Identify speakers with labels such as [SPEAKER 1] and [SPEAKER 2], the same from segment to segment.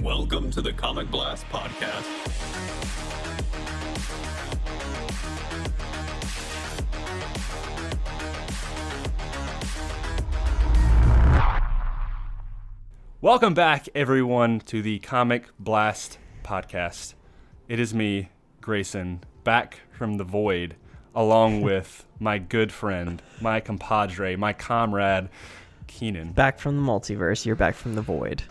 [SPEAKER 1] Welcome to the Comic Blast Podcast.
[SPEAKER 2] Welcome back, everyone, to the Comic Blast Podcast. It is me, Grayson, back from the void, along with my good friend, my compadre, my comrade, Keenan.
[SPEAKER 3] Back from the multiverse, you're back from the void.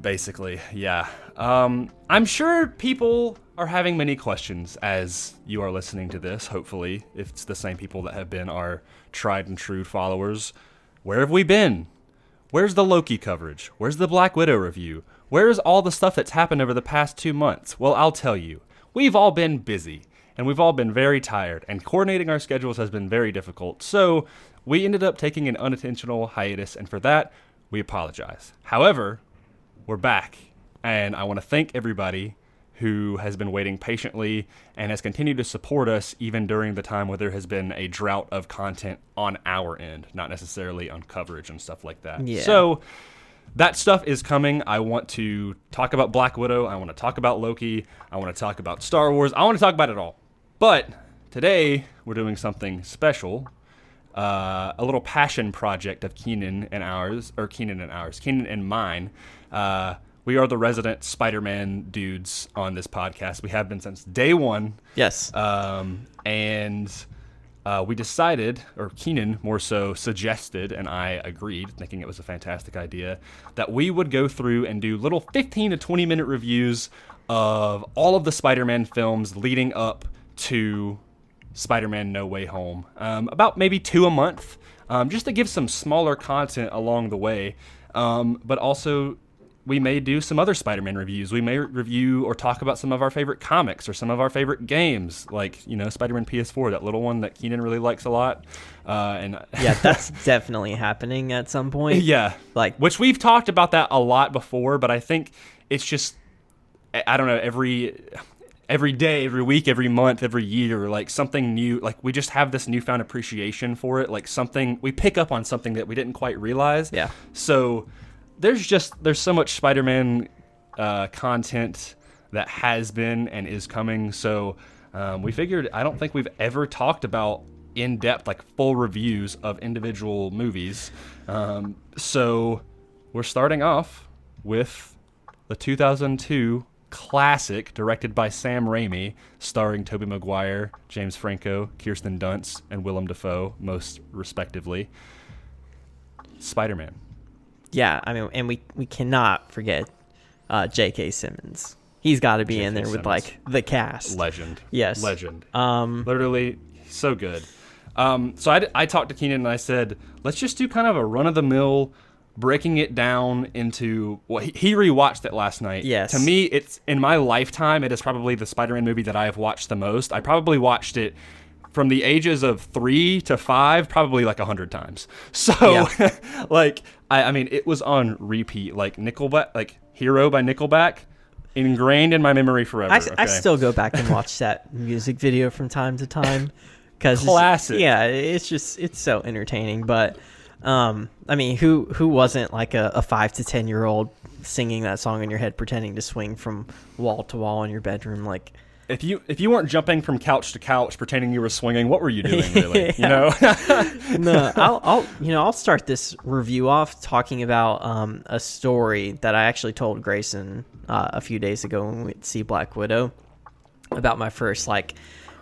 [SPEAKER 2] Basically, yeah. I'm sure people are having many questions as you are listening to this, hopefully, if it's the same people that have been our tried and true followers. Where have we been? Where's the Loki coverage? Where's the Black Widow review? Where's all the stuff that's happened over the past 2 months? Well, I'll tell you. We've all been busy, and we've all been very tired, and coordinating our schedules has been very difficult. So we ended up taking an unintentional hiatus, and for that, we apologize. However, we're back, and I want to thank everybody who has been waiting patiently and has continued to support us even during the time where there has been a drought of content on our end, not necessarily on coverage and stuff like that.
[SPEAKER 3] Yeah.
[SPEAKER 2] So that stuff is coming. I want to talk about Black Widow. I want to talk about Loki. I want to talk about Star Wars. I want to talk about it all. But today we're doing something special. A little passion project of Keenan and mine. We are the resident Spider-Man dudes on this podcast. We have been since day one.
[SPEAKER 3] Yes.
[SPEAKER 2] And we decided, or Keenan more so suggested, and I agreed, thinking it was a fantastic idea, that we would go through and do little 15 to 20 minute reviews of all of the Spider-Man films leading up to Spider-Man No Way Home. About maybe 2 a month, just to give some smaller content along the way. But also, we may do some other Spider-Man reviews. We may review or talk about some of our favorite comics or some of our favorite games, like, you know, Spider-Man PS4, that little one that Keenan really likes a lot.
[SPEAKER 3] Yeah, that's definitely happening at some point.
[SPEAKER 2] Yeah, which we've talked about that a lot before, but I think it's just, I don't know, every day, every week, every month, every year, like something new, like we just have this newfound appreciation for it, like something, we pick up on something that we didn't quite realize.
[SPEAKER 3] Yeah.
[SPEAKER 2] So there's so much Spider-Man content that has been and is coming. So we figured, I don't think we've ever talked about in-depth, like full reviews of individual movies. So we're starting off with the 2002 classic directed by Sam Raimi, starring Toby Maguire, James Franco, Kirsten Dunst, and Willem Dafoe, most respectively. Spider-Man.
[SPEAKER 3] Yeah, I mean, and we cannot forget J.K. Simmons. He's got to be in there with, like, the cast.
[SPEAKER 2] Legend.
[SPEAKER 3] Yes.
[SPEAKER 2] Legend. Literally, so good. So I talked to Keenan and I said, let's just do kind of a run-of-the-mill, breaking it down into, well, he rewatched it last night.
[SPEAKER 3] Yes.
[SPEAKER 2] To me, it's, in my lifetime, it is probably the Spider-Man movie that I have watched the most. I probably watched it from the ages of 3 to 5, probably like 100 times. So, yeah. Like, I mean, it was on repeat, like Nickelback, like Hero by Nickelback, ingrained in my memory forever.
[SPEAKER 3] I still go back and watch that music video from time to time.
[SPEAKER 2] Classic.
[SPEAKER 3] Yeah, it's so entertaining. But, I mean, who wasn't like a 5 to 10 year old singing that song in your head, pretending to swing from wall to wall in your bedroom? Like,
[SPEAKER 2] if you weren't jumping from couch to couch pretending you were swinging, what were you doing, really?
[SPEAKER 3] Yeah.
[SPEAKER 2] You know?
[SPEAKER 3] No, I'll start this review off talking about a story that I actually told Grayson a few days ago when we went to see Black Widow about my first, like,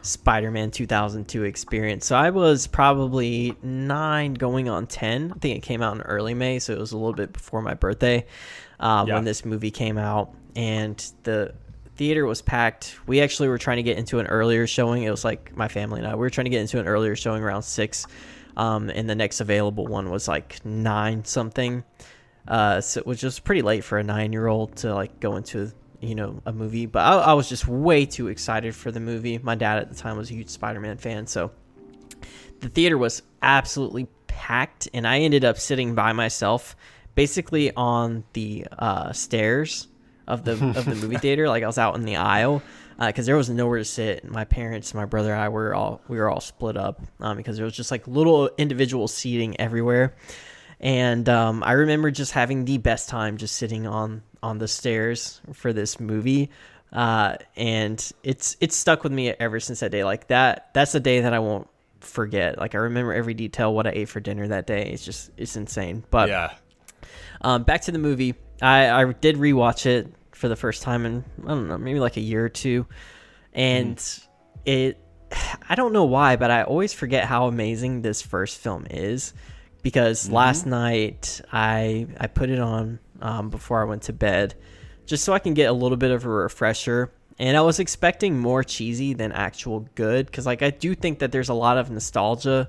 [SPEAKER 3] Spider-Man 2002 experience. So I was probably 9 going on 10. I think it came out in early May, so it was a little bit before my birthday when this movie came out, and the theater was packed. We actually were trying to get into an earlier showing. It was like my family and I, we were trying to get into an earlier showing around 6, and the next available one was like 9 something. So it was just pretty late for a 9-year-old to like go into, you know, a movie. But I was just way too excited for the movie. My dad at the time was a huge Spider-Man fan, so the theater was absolutely packed, and I ended up sitting by myself, basically on the stairs of the movie theater. Like, I was out in the aisle because there was nowhere to sit. My parents, my brother, and I we were all split up because there was just like little individual seating everywhere. And I remember just having the best time just sitting on on the stairs for this movie. And it's stuck with me ever since that day. Like that's a day that I won't forget. Like I remember every detail, what I ate for dinner that day. It's insane. But
[SPEAKER 2] Yeah.
[SPEAKER 3] Back to the movie. I did rewatch it for the first time in, I don't know, maybe like a year or two. And I don't know why, but I always forget how amazing this first film is, because last night I put it on before I went to bed, just so I can get a little bit of a refresher. And I was expecting more cheesy than actual good, because like I do think that there's a lot of nostalgia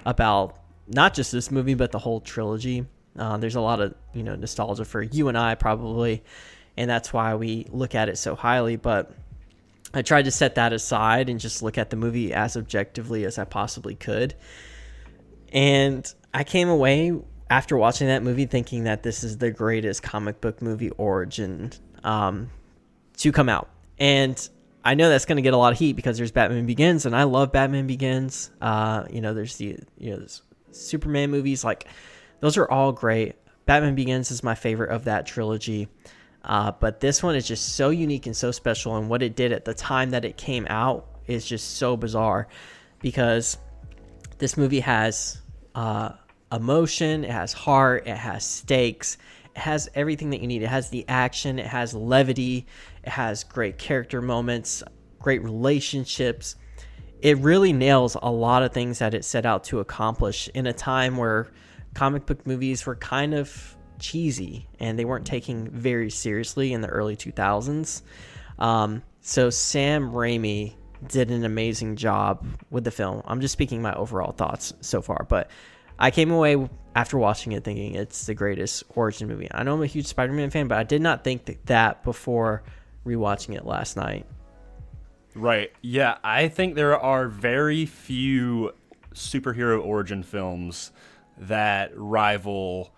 [SPEAKER 3] about not just this movie but the whole trilogy. There's a lot of nostalgia for you and I probably, and that's why we look at it so highly. But I tried to set that aside and just look at the movie as objectively as I possibly could. And I came away after watching that movie thinking that this is the greatest comic book movie origin to come out. And I know that's going to get a lot of heat because there's Batman Begins, and I love Batman Begins. There's there's Superman movies, like those are all great. Batman Begins is my favorite of that trilogy. But this one is just so unique and so special, and what it did at the time that it came out is just so bizarre, because this movie has emotion, it has heart, it has stakes, it has everything that you need. It has the action, it has levity, it has great character moments, great relationships. It really nails a lot of things that it set out to accomplish in a time where comic book movies were kind of cheesy and they weren't taken very seriously in the early 2000s. So Sam Raimi did an amazing job with the film. I'm just speaking my overall thoughts so far, but I came away after watching it thinking it's the greatest origin movie. I know I'm a huge Spider-Man fan, but I did not think that before rewatching it last night.
[SPEAKER 2] Right. Yeah, I think there are very few superhero origin films that rival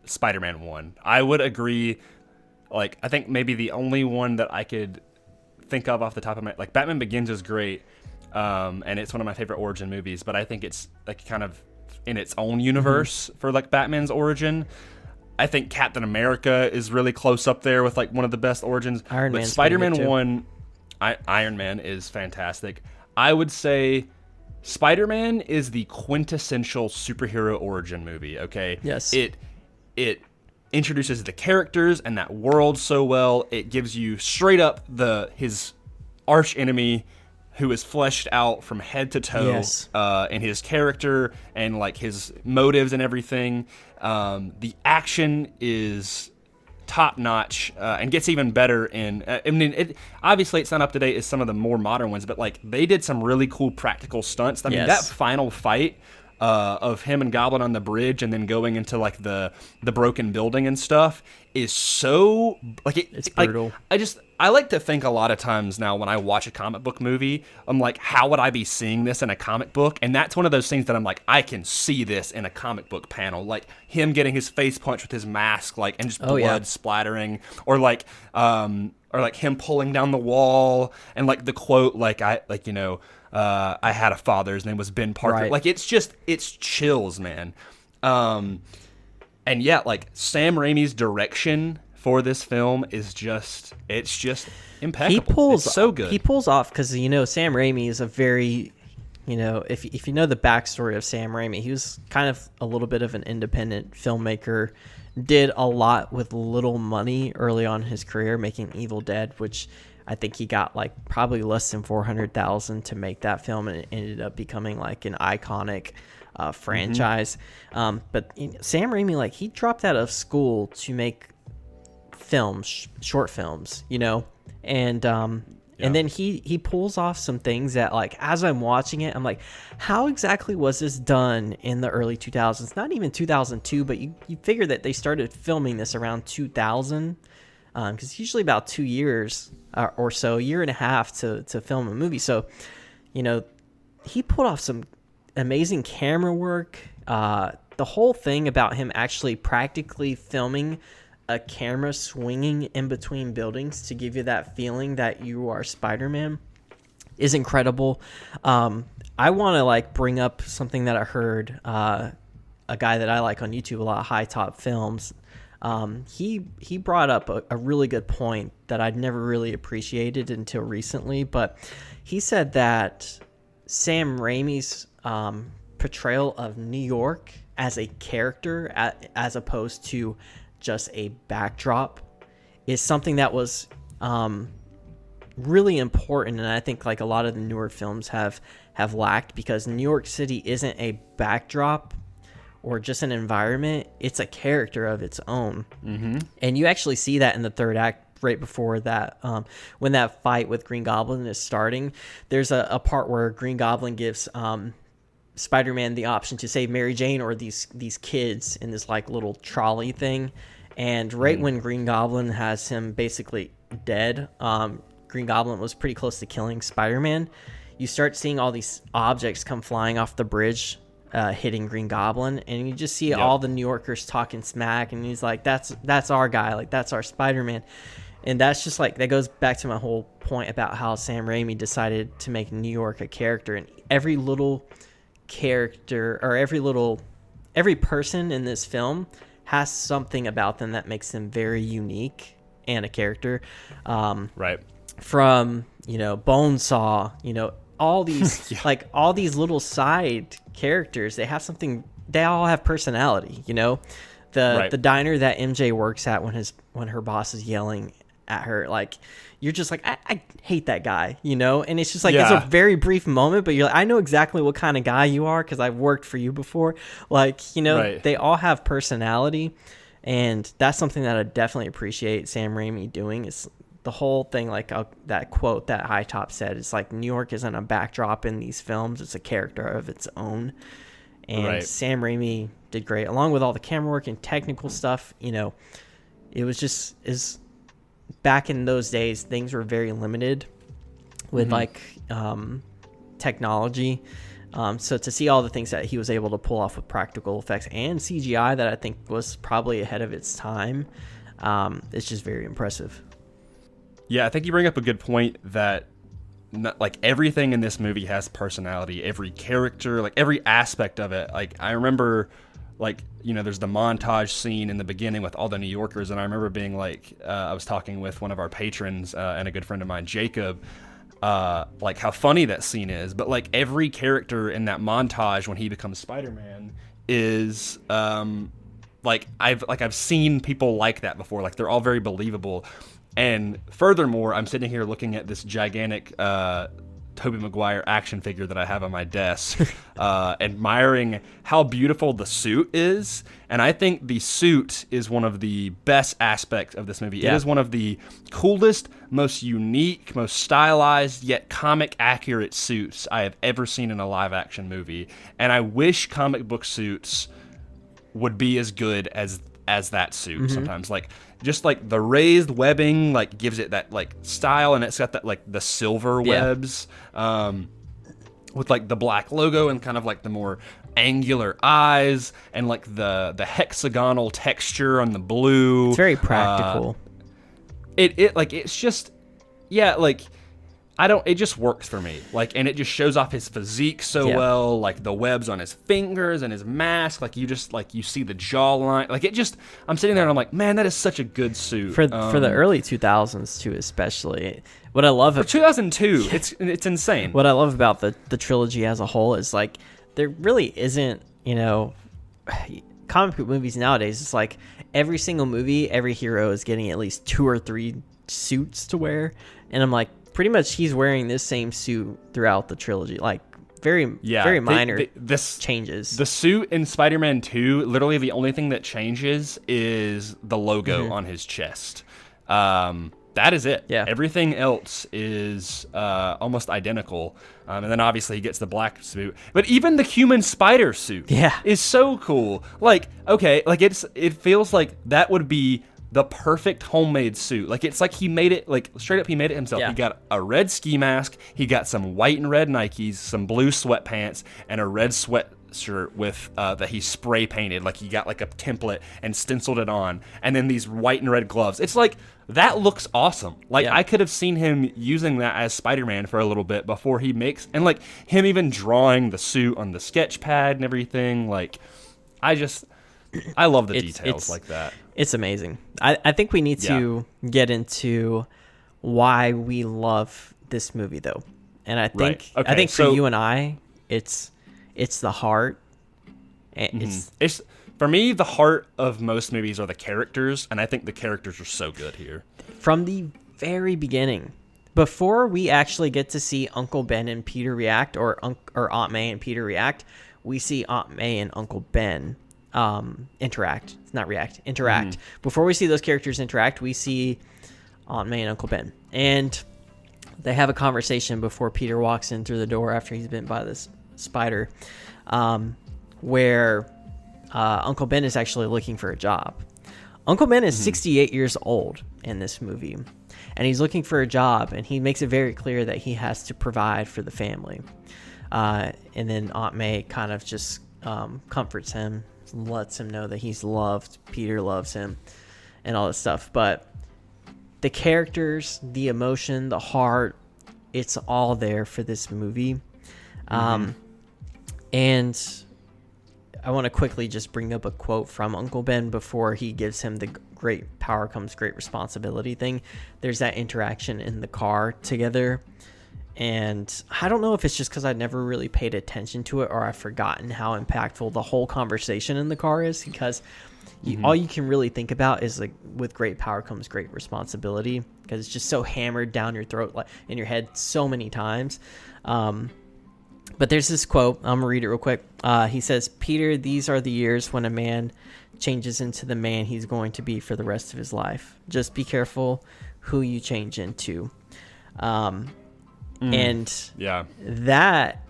[SPEAKER 2] Spider-Man 1. I would agree. Like, I think maybe the only one that I could think of off the top of my... Like, Batman Begins is great, and it's one of my favorite origin movies, but I think it's, like, kind of in its own universe for, like, Batman's origin. I think Captain America is really close up there with, like, one of the best origins.
[SPEAKER 3] Iron
[SPEAKER 2] but
[SPEAKER 3] Man's
[SPEAKER 2] Spider-Man 1... Iron Man is fantastic. I would say Spider-Man is the quintessential superhero origin movie, okay?
[SPEAKER 3] Yes.
[SPEAKER 2] It introduces the characters and that world so well. It gives you straight up his arch enemy who is fleshed out from head to toe,
[SPEAKER 3] yes,
[SPEAKER 2] in his character and like his motives and everything. The action is top notch, and gets even better in obviously it's not up to date as some of the more modern ones, but like they did some really cool practical stunts. I mean, that final fight of him and Goblin on the bridge and then going into like the broken building and stuff is so like it's brutal. I like to think a lot of times now when I watch a comic book movie, I'm like, how would I be seeing this in a comic book? And that's one of those things that I'm like, I can see this in a comic book panel, like him getting his face punched with his mask, like, and just blood splattering, or like him pulling down the wall and like the quote, like I had a father, his name was Ben Parker. Right. Like it's chills, man. And yeah, like Sam Raimi's direction for this film is just impeccable. It's so good.
[SPEAKER 3] He pulls off, because Sam Raimi is a very, if you know the backstory of Sam Raimi, he was kind of a little bit of an independent filmmaker, did a lot with little money early on in his career, making Evil Dead, which I think he got like probably less than $400,000 to make that film, and it ended up becoming like an iconic franchise. But Sam Raimi, like, he dropped out of school to make films, short films, and then he pulls off some things that, like, as I'm watching it, I'm like, how exactly was this done in the early 2000s? Not even 2002, but you figure that they started filming this around 2000, because it's usually about 2 years or so, a year and a half to film a movie. So, he pulled off some amazing camera work. The whole thing about him actually practically filming a camera swinging in between buildings to give you that feeling that you are Spider-Man is incredible. I want to like bring up something that I heard a guy that I like on YouTube a lot, High Top Films. he brought up a really good point that I'd never really appreciated until recently. But he said that Sam Raimi's portrayal of New York as a character, as opposed to just a backdrop, is something that was really important, and I think like a lot of the newer films have lacked, because New York City isn't a backdrop or just an environment, it's a character of its own. Mm-hmm. And you actually see that in the third act, right before that, when that fight with Green Goblin is starting. There's a part where Green Goblin gives Spider-Man the option to save Mary Jane or these kids in this like little trolley thing. And right when Green Goblin has him basically dead, Green Goblin was pretty close to killing Spider-Man. You start seeing all these objects come flying off the bridge, hitting Green Goblin, and you just see all the New Yorkers talking smack, and he's like, that's our guy, like that's our Spider-Man. And that's just like, that goes back to my whole point about how Sam Raimi decided to make New York a character, and every little character, or every person in this film has something about them that makes them very unique and a character.
[SPEAKER 2] Right.
[SPEAKER 3] From, Bonesaw, all these like all these little side characters, they have something, they all have personality. The diner that MJ works at, when her boss is yelling at her, like, you're just like, I hate that guy, and it's just like, it's a very brief moment, but you're like, I know exactly what kind of guy you are because I've worked for you before. Like, they all have personality, and that's something that I definitely appreciate Sam Raimi doing. Is the whole thing, like that quote that High Top said, it's like, New York isn't a backdrop in these films, it's a character of its own. And Sam Raimi did great, along with all the camera work and technical stuff. It was just, back in those days, things were very limited with technology. So to see all the things that he was able to pull off with practical effects and CGI that I think was probably ahead of its time, it's just very impressive.
[SPEAKER 2] Yeah, I think you bring up a good point that like everything in this movie has personality. Every character, like every aspect of it. Like I remember, like, there's the montage scene in the beginning with all the New Yorkers, and I remember being like, I was talking with one of our patrons and a good friend of mine, Jacob, like how funny that scene is. But like every character in that montage when he becomes Spider-Man is like I've seen people like that before. Like they're all very believable. And furthermore, I'm sitting here looking at this gigantic Toby Maguire action figure that I have on my desk, admiring how beautiful the suit is. And I think the suit is one of the best aspects of this movie. Yeah. It is one of the coolest, most unique, most stylized, yet comic accurate suits I have ever seen in a live action movie. And I wish comic book suits would be as good as that suit sometimes. Like, just like the raised webbing, like gives it that like style, and it's got that like the silver webs, with like the black logo and kind of like the more angular eyes, and like the hexagonal texture on the blue.
[SPEAKER 3] It's very practical.
[SPEAKER 2] It's just, like, it just works for me. Like, and it just shows off his physique so well, like the webs on his fingers and his mask, like you just, like, you see the jawline. Like, it just, I'm sitting there and I'm like, man, that is such a good suit.
[SPEAKER 3] For the early 2000s too, especially. What I love
[SPEAKER 2] for 2002, it's insane.
[SPEAKER 3] What I love about the trilogy as a whole is, like, there really isn't, comic book movies nowadays, it's like every single movie, every hero is getting at least 2 or 3 suits to wear. And I'm like, pretty much he's wearing this same suit throughout the trilogy, like very minor changes. The
[SPEAKER 2] suit in Spider-Man 2, literally the only thing that changes is the logo on his chest. That is it. Yeah. Everything else is almost identical. And then obviously he gets the black suit. But even the human spider suit is so cool. Like, okay, like it feels like that would be the perfect homemade suit. Like, it's like he made it, like, straight up he made it himself. Yeah. He got a red ski mask, he got some white and red Nikes, some blue sweatpants, and a red sweatshirt with that he spray painted. Like, he got like a template and stenciled it on, and then these white and red gloves. It's like, that looks awesome. Like, I could have seen him using that as Spider-Man for a little bit before he makes, and like him even drawing the suit on the sketch pad and everything. Like, I love the
[SPEAKER 3] It's-
[SPEAKER 2] details
[SPEAKER 3] it's-
[SPEAKER 2] like that.
[SPEAKER 3] It's amazing. I think we need to get into why we love this movie, though. And I think
[SPEAKER 2] Right. Okay,
[SPEAKER 3] I think for
[SPEAKER 2] so-
[SPEAKER 3] you and I, it's the heart. And
[SPEAKER 2] It's for me, the heart of most movies are the characters, and I think the characters are so good here.
[SPEAKER 3] from the very beginning, before we actually get to see Uncle Ben and Peter react, or Aunt May and Peter react, we see Aunt May and Uncle Ben interact. Not react, interact. Before we see those characters interact, we see Aunt May and Uncle Ben, and they have a conversation before Peter walks in through the door after he's bitten by this spider, where Uncle Ben is actually looking for a job. Uncle Ben is 68 years old in this movie, and he's looking for a job, and he makes it very clear that he has to provide for the family. And then Aunt May kind of just comforts him, lets him know that he's loved, Peter loves him, and all this stuff. But the characters, the emotion, the heart, it's all there for this movie. And I want to quickly just bring up a quote from Uncle Ben before he gives him the great power comes great responsibility thing. There's that interaction in the car together. And I don't know if it's just because I never really paid attention to it, or I've forgotten how impactful the whole conversation in the car is, because all you can really think about is, like, with great power comes great responsibility, because it's just so hammered down your throat, like in your head, so many times. But there's this quote. I'm gonna read it real quick. He says, "Peter, these are the years when a man changes into the man he's going to be for the rest of his life. Just be careful who you change into." And
[SPEAKER 2] Yeah.
[SPEAKER 3] that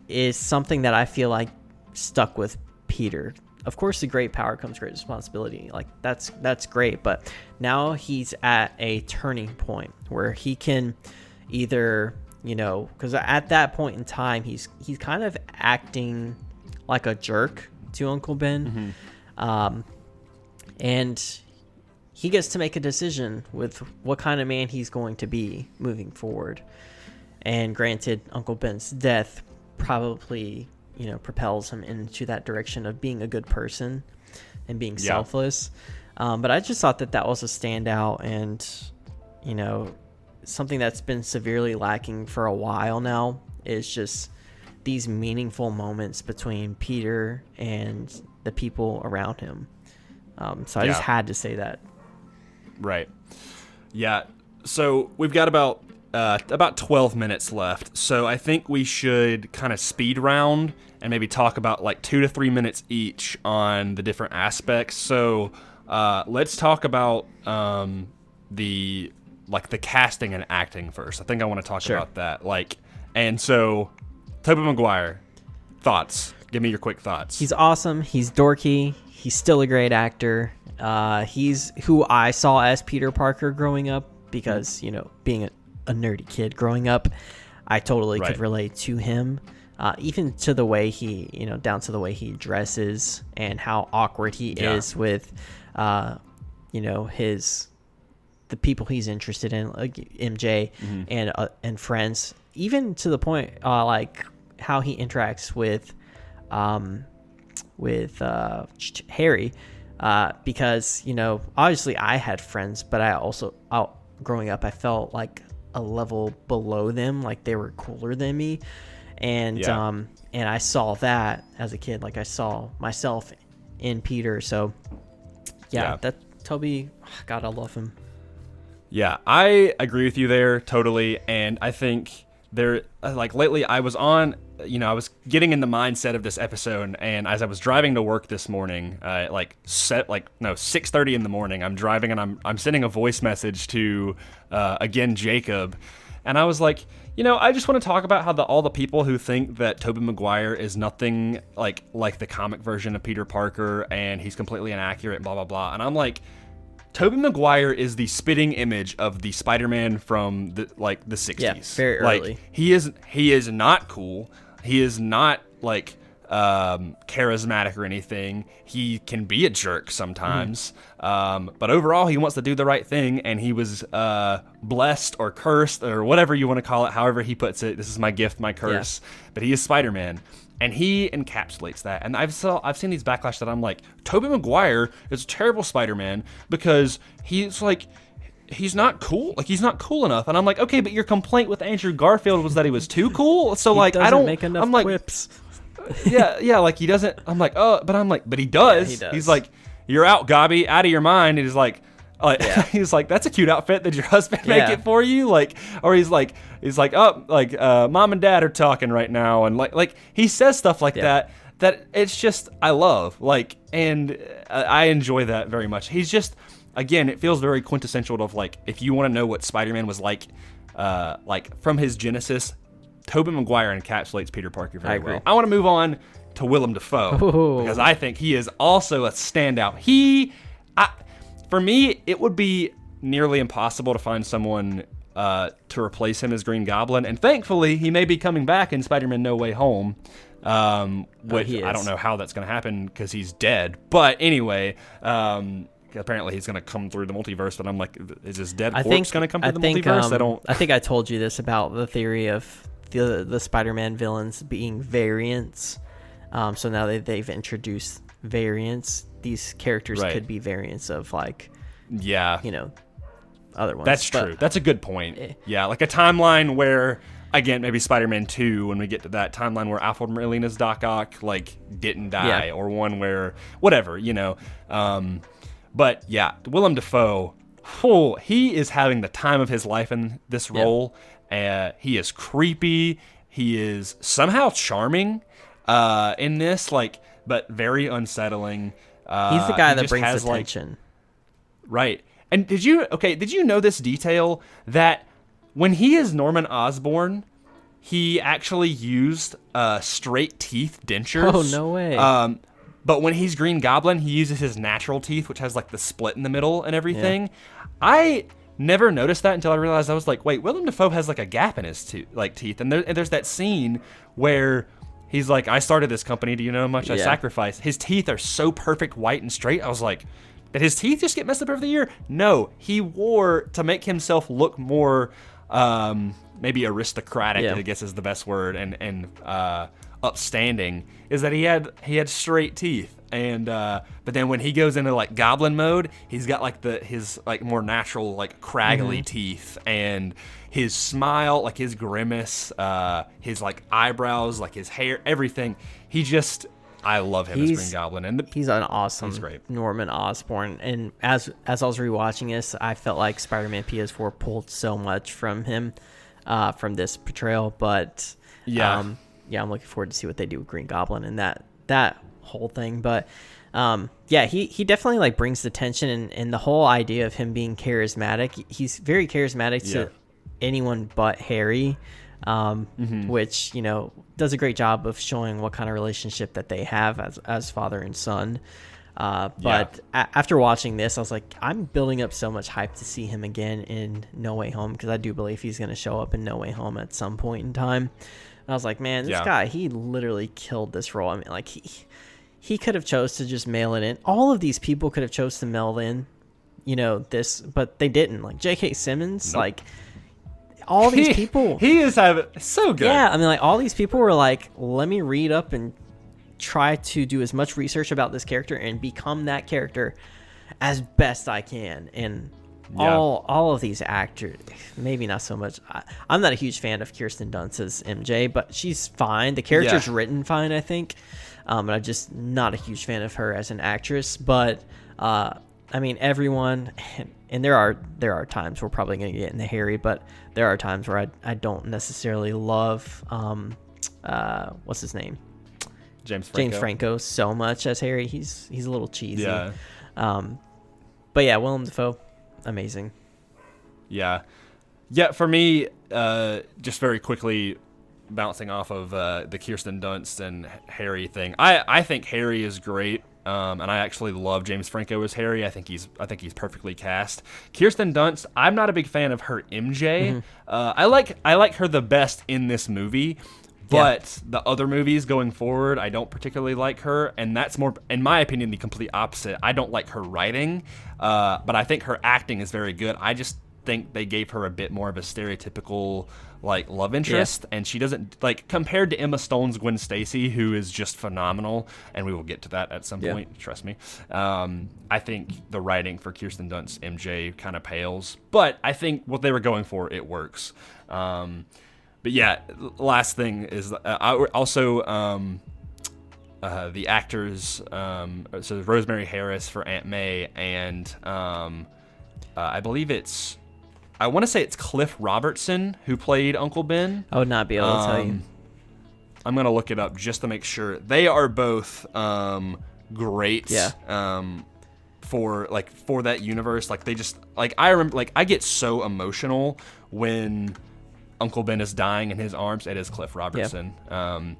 [SPEAKER 3] is something that I feel like stuck with Peter. Of course, the great power comes great responsibility. Like, that's great. But now he's at a turning point where he can either, because at that point in time, he's kind of acting like a jerk to Uncle Ben. And he gets to make a decision with what kind of man he's going to be moving forward. And granted, Uncle Ben's death probably, propels him into that direction of being a good person and being selfless. But I just thought that was a standout, and, something that's been severely lacking for a while now is just these meaningful moments between Peter and the people around him. So I just had to say that.
[SPEAKER 2] Right. Yeah. So we've got about 12 minutes left. So I think we should kind of speed round and maybe talk about like 2 to 3 minutes each on the different aspects. So let's talk about the casting and acting first. I think I want to talk about that. And so Toby Maguire, thoughts? Give me your quick thoughts.
[SPEAKER 3] He's awesome. He's dorky. He's still a great actor. He's who I saw as Peter Parker growing up, because, being a nerdy kid growing up, I totally could relate to him. Even to the way he, down to the way he dresses and how awkward he is with, the people he's interested in, like MJ and friends. Even to the point, like how he interacts with Harry, because obviously I had friends, but I also growing up I felt like a level below them, like they were cooler than me, and I saw that as a kid, like I saw myself in Peter. So that Toby, God, I love him.
[SPEAKER 2] Yeah, I agree with you there totally, and I think lately I was on, I was getting in the mindset of this episode, and as I was driving to work this morning, 6:30 in the morning, I'm driving and I'm sending a voice message to again Jacob, and I was like, I just want to talk about how all the people who think that Toby Maguire is nothing like the comic version of Peter Parker and he's completely inaccurate, blah blah blah, and I'm like, Toby Maguire is the spitting image of the Spider-Man from the 60s.
[SPEAKER 3] Yeah, very early.
[SPEAKER 2] He is not cool. He is not charismatic or anything. He can be a jerk sometimes, but overall he wants to do the right thing, and he was blessed or cursed or whatever you want to call it, however he puts it. This is my gift, my curse. But he is Spider-Man, and he encapsulates that. And I've seen these backlash that I'm like, Toby Maguire is a terrible Spider-Man because he's like, he's not cool. Like, he's not cool enough. And I'm like, okay, but your complaint with Andrew Garfield was that he was too cool. So like, I don't
[SPEAKER 3] make enough
[SPEAKER 2] I'm like,
[SPEAKER 3] quips.
[SPEAKER 2] yeah, like he doesn't. I'm like, oh, but he does.
[SPEAKER 3] Yeah, he does.
[SPEAKER 2] He's like, you're out, Gobby, out of your mind. And he's like, he's like, that's a cute outfit. Did your husband make it for you? Like, or he's like, oh, like, mom and dad are talking right now, and like he says stuff like that it's just I love, like, and I enjoy that very much. He's just, again, it feels very quintessential of like, if you want to know what Spider-Man was like from his genesis, Tobey Maguire encapsulates Peter Parker very well. I want to move on to Willem Dafoe because I think he is also a standout. For me, it would be nearly impossible to find someone to replace him as Green Goblin, and thankfully, he may be coming back in Spider-Man No Way Home, which I don't know how that's going to happen because he's dead. But anyway, apparently he's going to come through the multiverse, but I'm like, is this dead corpse going to come through the multiverse?
[SPEAKER 3] I think I told you this about the theory of the Spider-Man villains being variants. So now they've introduced variants. These characters could be variants of, like, other ones.
[SPEAKER 2] That's true. That's a good point. Yeah, like a timeline where, again, maybe Spider-Man 2, when we get to that timeline where Alfred Molina's Doc Ock, like, didn't die, or one where, whatever, But yeah, Willem Dafoe, he is having the time of his life in this role. He is creepy. He is somehow charming in this, like, but very unsettling.
[SPEAKER 3] He's the guy that brings attention.
[SPEAKER 2] Right. And did you know this detail that when he is Norman Osborn, he actually used straight teeth dentures?
[SPEAKER 3] Oh, no way.
[SPEAKER 2] But when he's Green Goblin, he uses his natural teeth, which has like the split in the middle and everything. Yeah. I never noticed that until I realized, I was like, wait, Willem Dafoe has like a gap in his teeth. And there's that scene where he's like, I started this company. Do you know how much I sacrificed? His teeth are so perfect, white and straight. I was like, did his teeth just get messed up over the year? No, he wore, to make himself look more maybe aristocratic, I guess is the best word, and upstanding, is that he had straight teeth. And but then when he goes into like goblin mode, he's got like his like more natural like craggly teeth, and his smile, like his grimace, his like eyebrows, like his hair, everything. I love him as Green Goblin, and
[SPEAKER 3] he's an awesome Norman Osborn. And as I was rewatching this, I felt like Spider-Man PS4 pulled so much from him, from this portrayal. But I'm looking forward to see what they do with Green Goblin and that whole thing. But he definitely like brings the tension, and the whole idea of him being charismatic. He's very charismatic to anyone but Harry, which does a great job of showing what kind of relationship that they have as father and son. But after watching this, I was like, I'm building up so much hype to see him again in No Way Home, because I do believe he's going to show up in No Way Home at some point in time. And I was like, man, this guy, he literally killed this role. I mean, like, he could have chose to just mail it in. All of these people could have chose to mail in, this, but they didn't. Like J.K. Simmons, like, all these people.
[SPEAKER 2] He is so good.
[SPEAKER 3] Yeah, I mean, like, all these people were like, let me read up and try to do as much research about this character and become that character as best I can. And all of these actors, maybe not so much. I'm not a huge fan of Kirsten Dunst as MJ, but she's fine. The character's written fine, I think. And I'm just not a huge fan of her as an actress. But I mean, everyone, and there are times we're probably going to get into Harry, but there are times where I don't necessarily love what's his name?
[SPEAKER 2] James
[SPEAKER 3] Franco so much as Harry. He's a little cheesy. Yeah. But yeah, Willem Dafoe, amazing.
[SPEAKER 2] Yeah. For me, just very quickly bouncing off of the Kirsten Dunst and Harry thing. I think Harry is great. And I actually love James Franco as Harry. I think he's perfectly cast. Kirsten Dunst, I'm not a big fan of her MJ. I like her the best in this movie, But the other movies going forward, I don't particularly like her, and that's more, in my opinion, the complete opposite. I don't like her writing, but I think her acting is very good. I just think they gave her a bit more of a stereotypical like love interest, and she doesn't, like, compared to Emma Stone's Gwen Stacy, who is just phenomenal, and we will get to that at some point, trust me. I think the writing for Kirsten Dunst MJ kind of pales, but I think what they were going for, it works. But yeah, last thing is I also the actors, so Rosemary Harris for Aunt May, and I believe I want to say it's Cliff Robertson who played Uncle Ben.
[SPEAKER 3] I would not be able to tell you.
[SPEAKER 2] I'm gonna look it up just to make sure. They are both great. For that universe, like they just, like, I remember, like, I get so emotional when Uncle Ben is dying in his arms. It is Cliff Robertson. When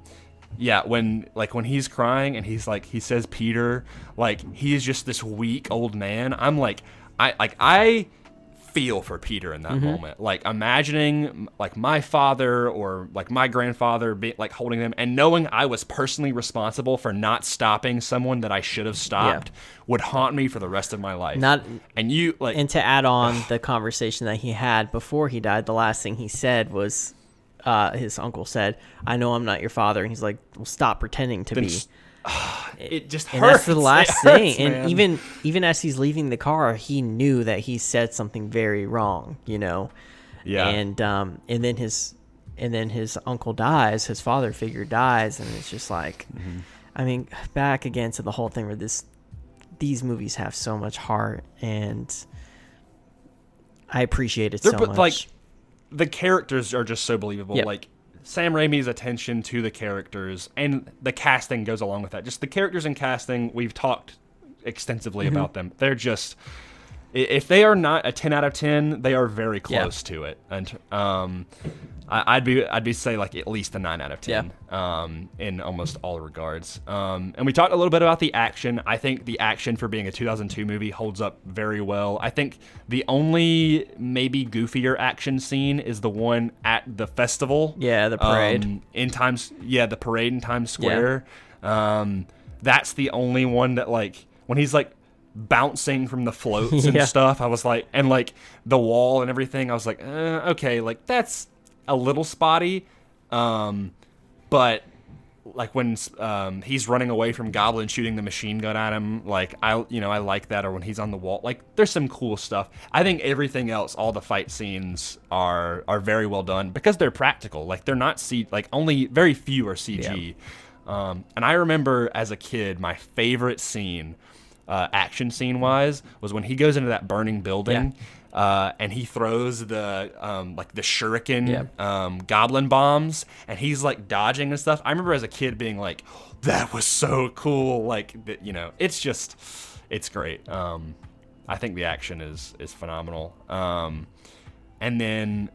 [SPEAKER 2] he's crying and he's like, he says Peter, like, he is just this weak old man. I'm like, I feel for Peter in that moment, like imagining like my father or like my grandfather like holding them, and knowing I was personally responsible for not stopping someone that I should have stopped would haunt me for the rest of my life. And to add on the conversation that he had before he died, the last thing he said was, his uncle said, "I know I'm not your father," and he's like, "Well, stop pretending to be." It just hurts. And that's the last thing. And even as he's leaving the car, he knew that he said something very wrong, you know. Yeah. And then his uncle dies, his father figure dies, and it's just like, I mean, back again to the whole thing where these movies have so much heart, and I appreciate it so much. Like, the characters are just so believable. Like, Sam Raimi's attention to the characters, and the casting goes along with that. Just the characters and casting, we've talked extensively about them. They're just, if they are not a 10 out of 10, they are very close to it. And I'd be say like at least a 9 out of 10 in almost all regards. And we talked a little bit about the action. I think the action for being a 2002 movie holds up very well. I think the only maybe goofier action scene is the one at the festival. Yeah, the parade. The parade in Times Square. That's the only one that, like, when he's like bouncing from the floats and stuff, I was like, and like the wall and everything, I was like, okay, like that's a little spotty, but like when he's running away from Goblin shooting the machine gun at him, like I like that. Or when he's on the wall, like there's some cool stuff. I think everything else, all the fight scenes are very well done because they're practical. Like they're not only very few are CG. And I remember as a kid, my favorite scene, action scene wise, was when he goes into that burning building. And he throws the the shuriken goblin bombs, and he's like dodging and stuff. I remember as a kid being like, that was so cool. Like, it's great. I think the action is phenomenal. And then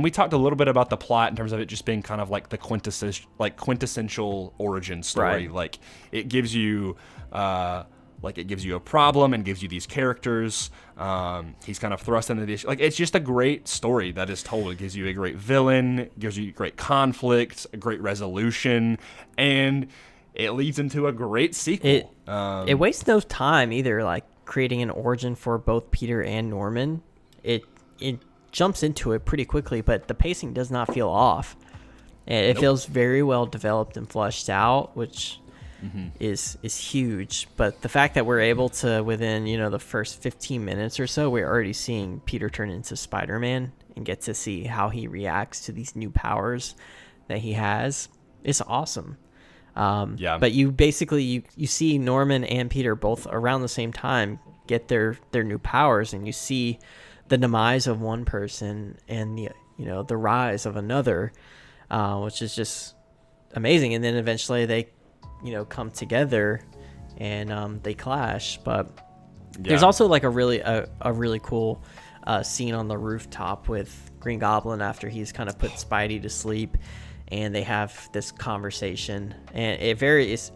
[SPEAKER 2] we talked a little bit about the plot in terms of it just being kind of like the quintessential origin story. Right. Like it gives you a problem and gives you these characters. He's kind of thrust into the issue. Like, it's just a great story that is told. It gives you a great villain, gives you great conflict, a great resolution, and it leads into a great sequel. It wastes no time either, like creating an origin for both Peter and Norman. It jumps into it pretty quickly, but the pacing does not feel off. It feels very well developed and fleshed out, which is huge. But the fact that we're able to, within the first 15 minutes or so, we're already seeing Peter turn into Spider-Man and get to see how he reacts to these new powers that he has. It's awesome. But you basically you see Norman and Peter both around the same time get their new powers, and you see the demise of one person and the rise of another, which is just amazing. And then eventually they come together and they clash. But there's also like a really cool scene on the rooftop with Green Goblin after he's kind of put Spidey to sleep, and they have this conversation, and it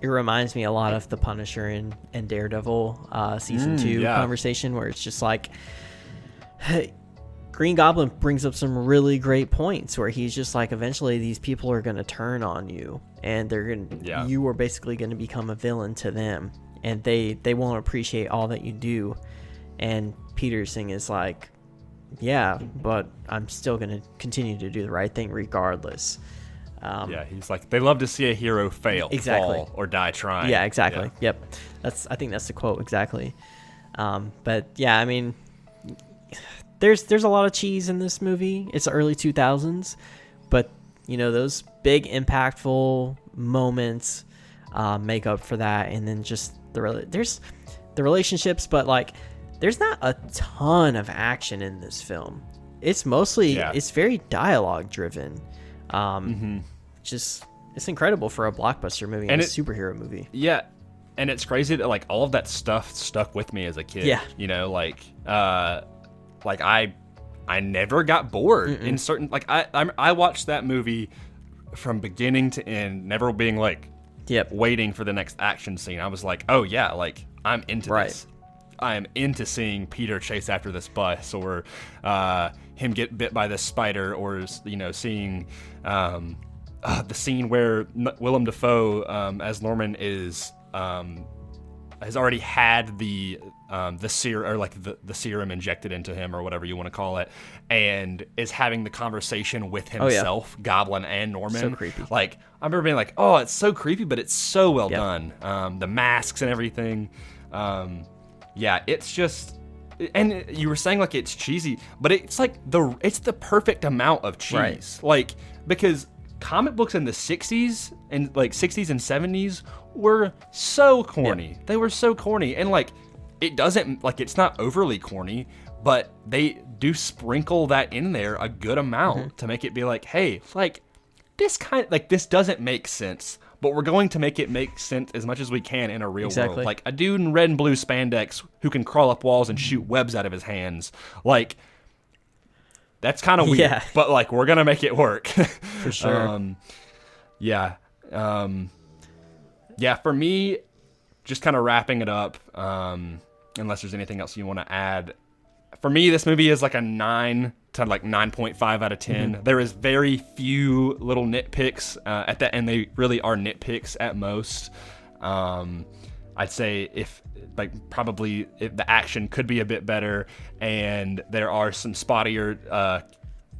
[SPEAKER 2] reminds me a lot of the Punisher and Daredevil season 2 conversation, where it's just like, hey,
[SPEAKER 3] Green Goblin brings up some really great points where he's just like, eventually these people are going to turn on you, and you are basically going to become a villain to them, and they won't appreciate all that you do. And Peter's thing is like, yeah, but I'm still going to continue to do the right thing regardless.
[SPEAKER 2] He's like, they love to see a hero fail,
[SPEAKER 3] exactly.
[SPEAKER 2] fall, or die trying.
[SPEAKER 3] Yeah, exactly. Yeah. Yep. I think that's the quote exactly. But yeah, I mean, there's a lot of cheese in this movie. It's the early 2000s, but those big impactful moments make up for that, and then just there's the relationships, but like there's not a ton of action in this film. It's mostly it's very dialogue driven. Just it's incredible for a blockbuster movie and a superhero movie.
[SPEAKER 2] Yeah. And it's crazy that like all of that stuff stuck with me as a kid.
[SPEAKER 3] Yeah.
[SPEAKER 2] Like I never got bored in certain, like I watched that movie from beginning to end, never being like waiting for the next action scene. I was like, oh yeah, like I'm into this. I am into seeing Peter chase after this bus, or him get bit by this spider, or seeing the scene where Willem Dafoe as Norman has already had the serum, or like the serum injected into him, or whatever you want to call it, and is having the conversation with himself, Goblin and Norman.
[SPEAKER 3] So creepy.
[SPEAKER 2] Like I remember being like, oh, it's so creepy, but it's so well done. The masks and everything. It's just, and you were saying like it's cheesy, but it's like it's the perfect amount of cheese.
[SPEAKER 3] Right.
[SPEAKER 2] Like, because comic books in the 60s and 70s were so corny. They were so corny, and like it doesn't, like, it's not overly corny, but they do sprinkle that in there a good amount to make it be like, hey, like this doesn't make sense, but we're going to make it make sense as much as we can in a real world. Like a dude in red and blue spandex who can crawl up walls and shoot webs out of his hands. Like, that's kind of weird, but like we're gonna make it work.
[SPEAKER 3] For sure.
[SPEAKER 2] For me, just kind of wrapping it up, unless there's anything else you want to add. For me, this movie is like a 9 to like 9.5 out of 10. There is very few little nitpicks at that, and they really are nitpicks at most. I'd say if the action could be a bit better, and there are some spottier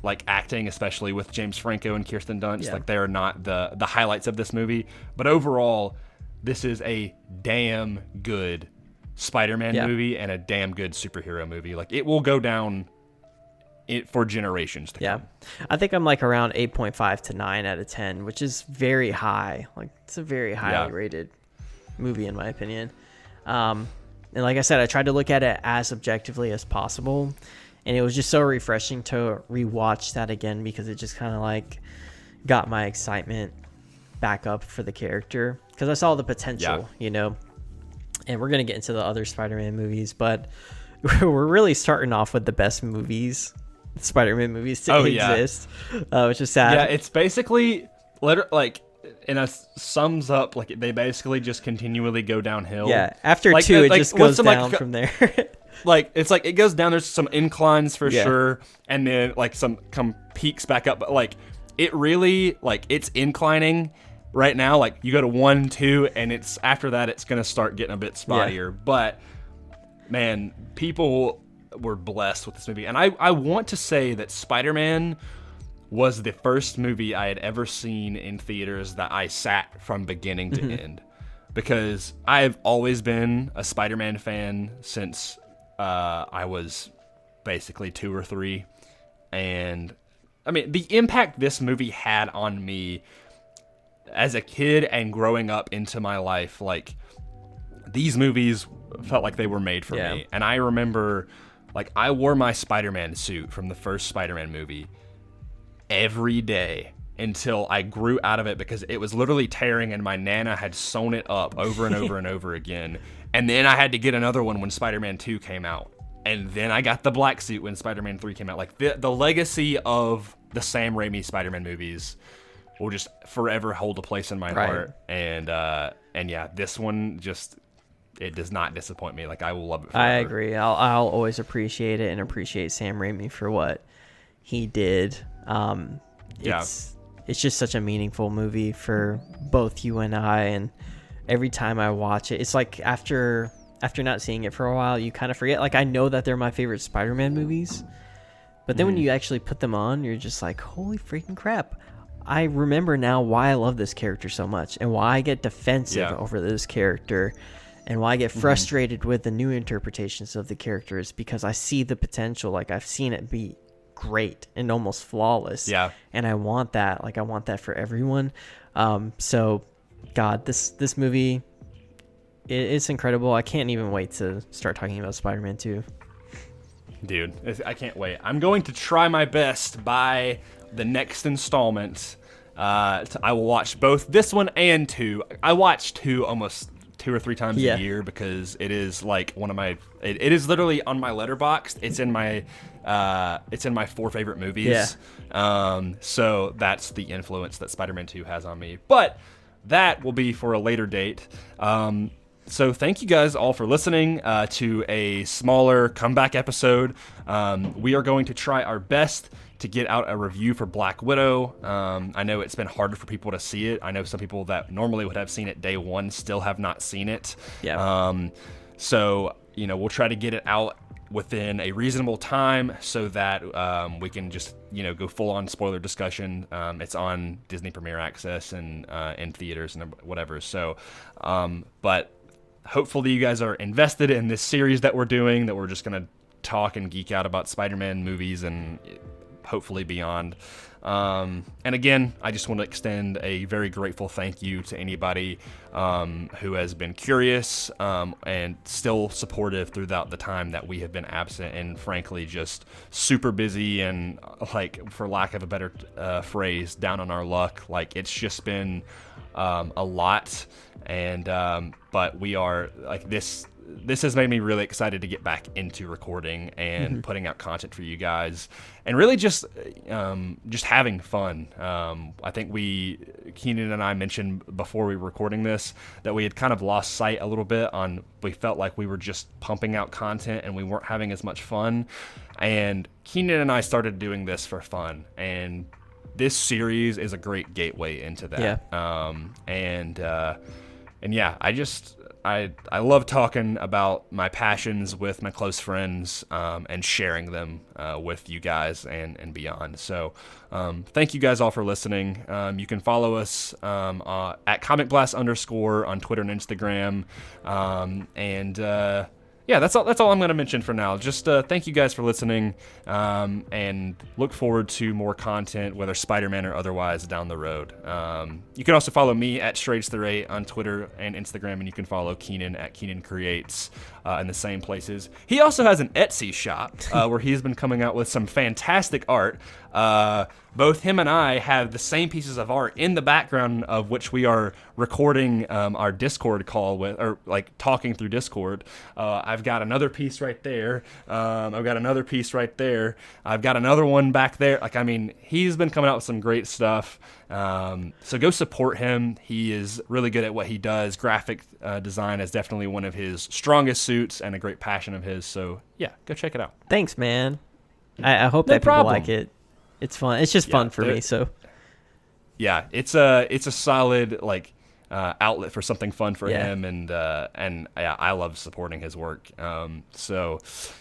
[SPEAKER 2] like acting, especially with James Franco and Kirsten Dunst. Like, they are not the highlights of this movie, but overall, this is a damn good Spider-Man movie and a damn good superhero movie. Like, it will go down for generations to come.
[SPEAKER 3] I think I'm like around 8.5 to 9 out of 10, which is very high. Like, it's a very highly rated movie in my opinion. And like I said, I tried to look at it as objectively as possible, and it was just so refreshing to rewatch that again, because it just kind of like got my excitement back up for the character, because I saw the potential, and we're going to get into the other Spider-Man movies, but we're really starting off with the best movies, Spider-Man movies to exist, which is sad.
[SPEAKER 2] Yeah, it's basically like, in a sums up, like, they basically just continually go downhill.
[SPEAKER 3] Yeah, after like, 2, it just goes down from there.
[SPEAKER 2] Like, it's like it goes down. There's some inclines for sure, and then like some peaks back up. But like, it really, like, it's inclining right now. Like, you go to 1, 2, and it's after that it's gonna start getting a bit spottier. But man, people were blessed with this movie, and I want to say that Spider-Man was the first movie I had ever seen in theaters that I sat from beginning to end, because I've always been a Spider-Man fan since I was basically 2 or 3. And I mean, the impact this movie had on me as a kid and growing up into my life, like, these movies felt like they were made for me. And I remember, like, I wore my Spider-Man suit from the first Spider-Man movie every day until I grew out of it, because it was literally tearing and my Nana had sewn it up over and over and over again. And then I had to get another one when Spider-Man 2 came out. And then I got the black suit when Spider-Man 3 came out. Like, the legacy of the Sam Raimi Spider-Man movies will just forever hold a place in my heart. And yeah, this one just it does not disappoint me. Like, I will love it forever.
[SPEAKER 3] I agree. I'll always appreciate it and appreciate Sam Raimi for what he did. It's just such a meaningful movie for both you and I, and every time I watch it, it's like after not seeing it for a while, you kind of forget. Like, I know that they're my favorite Spider-Man movies, but then when you actually put them on, you're just like, holy freaking crap. I remember now why I love this character so much and why I get defensive over this character and why I get frustrated with the new interpretations of the characters, because I see the potential. Like, I've seen it be great and almost flawless. Yeah. And I want that. Like, I want that for everyone. So, God, this movie, it's incredible. I can't even wait to start talking about Spider-Man 2.
[SPEAKER 2] Dude, I can't wait. I'm going to try my best by the next installment. I will watch both this one and 2. I watch 2 almost 2 or 3 times a year, because it is like one of my. It is literally on my Letterboxd. It's in my 4 favorite movies. Yeah. So that's the influence that Spider-Man 2 has on me. But that will be for a later date. So thank you guys all for listening to a smaller comeback episode. We are going to try our best to get out a review for Black Widow. I know it's been harder for people to see it. I know some people that normally would have seen it day one still have not seen it. Yeah. So, we'll try to get it out within a reasonable time so that we can just, go full on spoiler discussion. It's on Disney Premier Access and in theaters and whatever. So, but hopefully you guys are invested in this series that we're doing, that we're just going to talk and geek out about Spider-Man movies and hopefully beyond. And again, I just want to extend a very grateful thank you to anybody who has been curious and still supportive throughout the time that we have been absent, and frankly just super busy and, like, for lack of a better phrase, down on our luck. Like, it's just been a lot, and but we are, like, this has made me really excited to get back into recording and putting out content for you guys, and really just having fun. I think Keenan and I mentioned before we were recording this that we had kind of lost sight a little bit on, we felt like we were just pumping out content and we weren't having as much fun. And Keenan and I started doing this for fun, and this series is a great gateway into that. Yeah. And yeah, I love talking about my passions with my close friends and sharing them with you guys and beyond. So thank you guys all for listening. You can follow us at comicblast_ on Twitter and Instagram. Yeah, that's all I'm going to mention for now. Just thank you guys for listening, and look forward to more content, whether Spider-Man or otherwise, down the road. You can also follow me at Straights8 on Twitter and Instagram, and you can follow Keenan at Keenan Creates in the same places. He also has an Etsy shop where he's been coming out with some fantastic art. Both him and I have the same pieces of art in the background of which we are recording our Discord call with, or like talking through Discord. I've got another piece right there. I've got another piece right there. I've got another one back there. Like, I mean, he's been coming out with some great stuff. So go support him. He is really good at what he does. Graphic design is definitely one of his strongest suits and a great passion of his. So yeah, go check it out.
[SPEAKER 3] Thanks, man. I hope that people like it. It's fun. It's just fun for me. So
[SPEAKER 2] yeah, it's a solid outlet for something fun for him, and yeah, I love supporting his work. So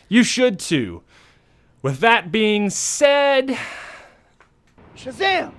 [SPEAKER 2] you should too. With that being said,
[SPEAKER 4] Shazam!